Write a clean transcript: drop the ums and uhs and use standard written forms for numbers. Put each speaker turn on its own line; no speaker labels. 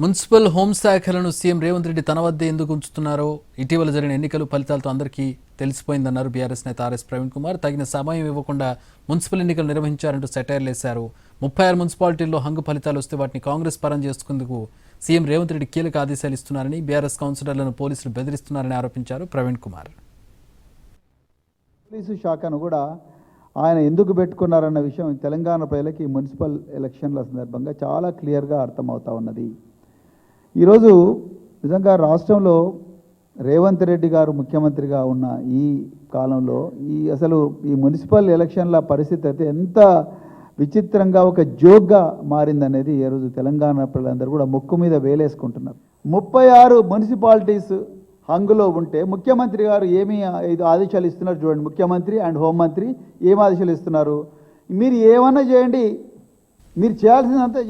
Municipal హోంశాఖలను CM Revanth Reddy తన వద్దే ఎందుకు ఉంచుతున్నారో ఇటీవల జరిగిన ఎన్నికలు ఫలితాలతో అందరికీ తెలిసిపోయిందన్నారు బీఆర్ఎస్ నేత ఆర్ఎస్ ప్రవీణ్ కుమార్. తగిన సమయం ఇవ్వకుండా మున్సిపల్ ఎన్నికలు నిర్వహించారంటూ సెటైర్లేశారు. 36 మున్సిపాలిటీల్లో హంగు ఫలితాలు వస్తే వాటిని కాంగ్రెస్ పరం చేసుకుందుకు సీఎం రేవంత్ రెడ్డి కీలక ఆదేశాలు ఇస్తున్నారని, బీఆర్ఎస్ కౌన్సిలర్లను పోలీసులు బెదిరిస్తున్నారని ఆరోపించారు ప్రవీణ్ కుమార్.
పోలీసు శాఖను కూడా ఆయన ఎందుకు పెట్టుకున్నారన్న విషయం తెలంగాణ ప్రజలకి మున్సిపల్ ఎలక్షన్ల సందర్భంగా చాలా క్లియర్గా అర్థమవుతా ఉన్నది. ఈరోజు నిజంగా రాష్ట్రంలో రేవంత్ రెడ్డి గారు ముఖ్యమంత్రిగా ఉన్న ఈ కాలంలో అసలు ఈ మున్సిపల్ ఎలక్షన్ల పరిస్థితి అయితే ఎంత విచిత్రంగా ఒక జోక్గా మారిందనేది ఈరోజు తెలంగాణ ప్రజలందరూ కూడా ముక్కు మీద వేలేసుకుంటున్నారు. 36 మున్సిపాలిటీస్ హంగులో ఉంటే ముఖ్యమంత్రి గారు ఏమి ఆదేశాలు ఇస్తున్నారు చూడండి. ముఖ్యమంత్రి అండ్ హోంమంత్రి ఏం ఆదేశాలు ఇస్తున్నారు? మీరు ఏమన్నా చేయండి, మీరు చేయాల్సిందంతా